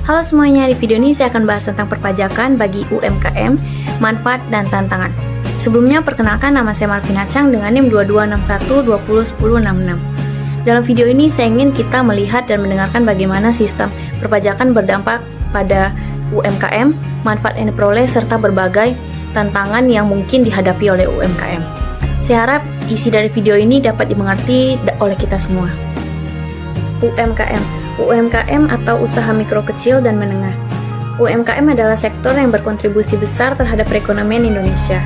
Halo semuanya, di video ini saya akan bahas tentang perpajakan bagi UMKM, manfaat dan tantangan. Sebelumnya perkenalkan, nama saya Malvina Chang dengan NIM 2261201066. Dalam video ini saya ingin kita melihat dan mendengarkan bagaimana sistem perpajakan berdampak pada UMKM, manfaat yang diperoleh serta berbagai tantangan yang mungkin dihadapi oleh UMKM. Saya harap isi dari video ini dapat dimengerti oleh kita semua. UMKM atau usaha mikro kecil dan menengah. UMKM adalah sektor yang berkontribusi besar terhadap perekonomian Indonesia.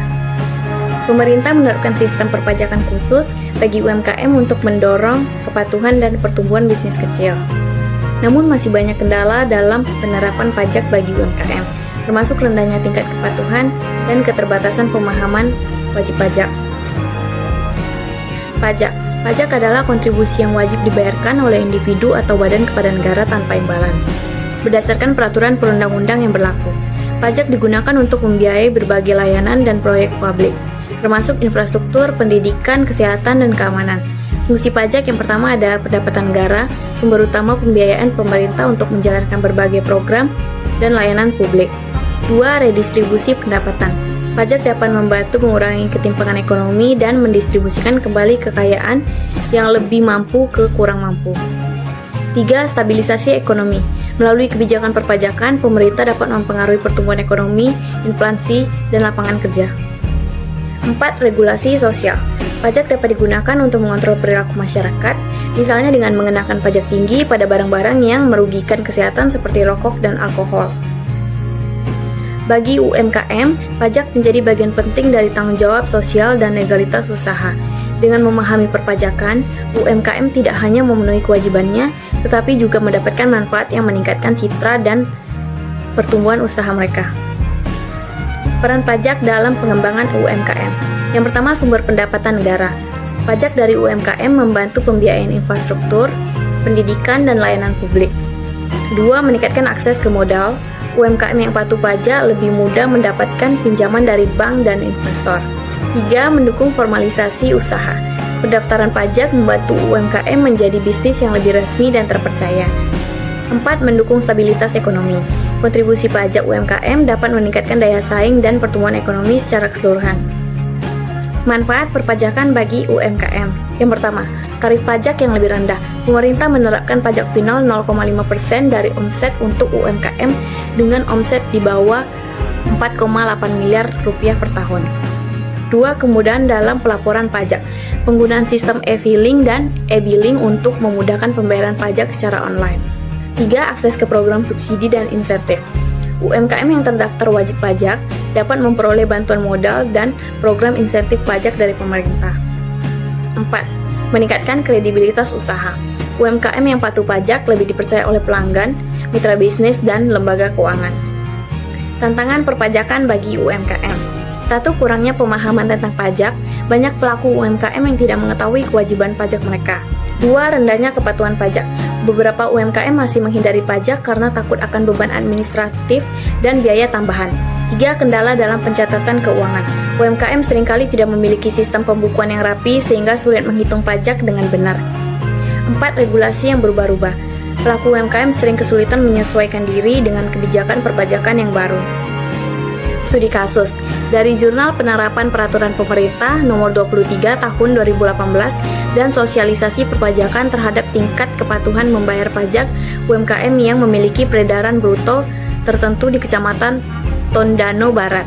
Pemerintah menerapkan sistem perpajakan khusus bagi UMKM untuk mendorong kepatuhan dan pertumbuhan bisnis kecil. Namun masih banyak kendala dalam penerapan pajak bagi UMKM, termasuk rendahnya tingkat kepatuhan dan keterbatasan pemahaman wajib pajak. Pajak adalah kontribusi yang wajib dibayarkan oleh individu atau badan kepada negara tanpa imbalan. Berdasarkan peraturan perundang-undang yang berlaku, pajak digunakan untuk membiayai berbagai layanan dan proyek publik, termasuk infrastruktur, pendidikan, kesehatan, dan keamanan. Fungsi pajak yang pertama ada pendapatan negara, sumber utama pembiayaan pemerintah untuk menjalankan berbagai program dan layanan publik. 2. Redistribusi pendapatan. Pajak dapat membantu mengurangi ketimpangan ekonomi dan mendistribusikan kembali kekayaan yang lebih mampu ke kurang mampu. 3. Stabilisasi ekonomi. Melalui kebijakan perpajakan, pemerintah dapat mempengaruhi pertumbuhan ekonomi, inflasi, dan lapangan kerja. 4. Regulasi sosial. Pajak dapat digunakan untuk mengontrol perilaku masyarakat, misalnya dengan mengenakan pajak tinggi pada barang-barang yang merugikan kesehatan seperti rokok dan alkohol. Bagi UMKM, pajak menjadi bagian penting dari tanggung jawab sosial dan legalitas usaha. Dengan memahami perpajakan, UMKM tidak hanya memenuhi kewajibannya, tetapi juga mendapatkan manfaat yang meningkatkan citra dan pertumbuhan usaha mereka. Peran pajak dalam pengembangan UMKM. Yang pertama, sumber pendapatan negara. Pajak dari UMKM membantu pembiayaan infrastruktur, pendidikan, dan layanan publik. 2. Meningkatkan akses ke modal. UMKM yang patuh pajak lebih mudah mendapatkan pinjaman dari bank dan investor. 3. Mendukung formalisasi usaha. Pendaftaran pajak membantu UMKM menjadi bisnis yang lebih resmi dan terpercaya. 4. Mendukung stabilitas ekonomi. Kontribusi pajak UMKM dapat meningkatkan daya saing dan pertumbuhan ekonomi secara keseluruhan. Manfaat perpajakan bagi UMKM. Yang pertama, tarif pajak yang lebih rendah. Pemerintah menerapkan pajak final 0,5% dari omset untuk UMKM dengan omset di bawah 4,8 miliar rupiah per tahun. 2. Kemudahan dalam pelaporan pajak. Penggunaan sistem e-filing dan e-billing untuk memudahkan pembayaran pajak secara online. 3. Akses ke program subsidi dan insentif. UMKM yang terdaftar wajib pajak dapat memperoleh bantuan modal dan program insentif pajak dari pemerintah. 4. Meningkatkan kredibilitas usaha. UMKM yang patuh pajak lebih dipercaya oleh pelanggan, mitra bisnis, dan lembaga keuangan. Tantangan perpajakan bagi UMKM. 1. Kurangnya pemahaman tentang pajak. Banyak pelaku UMKM yang tidak mengetahui kewajiban pajak mereka. 2. Rendahnya kepatuhan pajak. Beberapa UMKM masih menghindari pajak karena takut akan beban administratif dan biaya tambahan. 3. Kendala dalam pencatatan keuangan. UMKM seringkali tidak memiliki sistem pembukuan yang rapi sehingga sulit menghitung pajak dengan benar. 4. Regulasi yang berubah-ubah. Pelaku UMKM sering kesulitan menyesuaikan diri dengan kebijakan perpajakan yang baru. Studi kasus dari Jurnal Penerapan Peraturan Pemerintah Nomor 23 Tahun 2018 dan Sosialisasi Perpajakan terhadap tingkat kepatuhan membayar pajak UMKM yang memiliki peredaran bruto tertentu di Kecamatan Tondano Barat.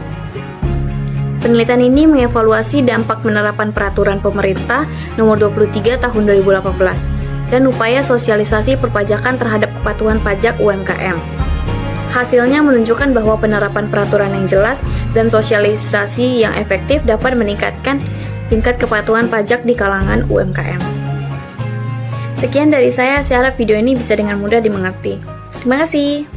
Penelitian ini mengevaluasi dampak penerapan Peraturan Pemerintah Nomor 23 Tahun 2018 dan upaya sosialisasi perpajakan terhadap kepatuhan pajak UMKM. Hasilnya menunjukkan bahwa penerapan peraturan yang jelas dan sosialisasi yang efektif dapat meningkatkan tingkat kepatuhan pajak di kalangan UMKM. Sekian dari saya harap video ini bisa dengan mudah dimengerti. Terima kasih.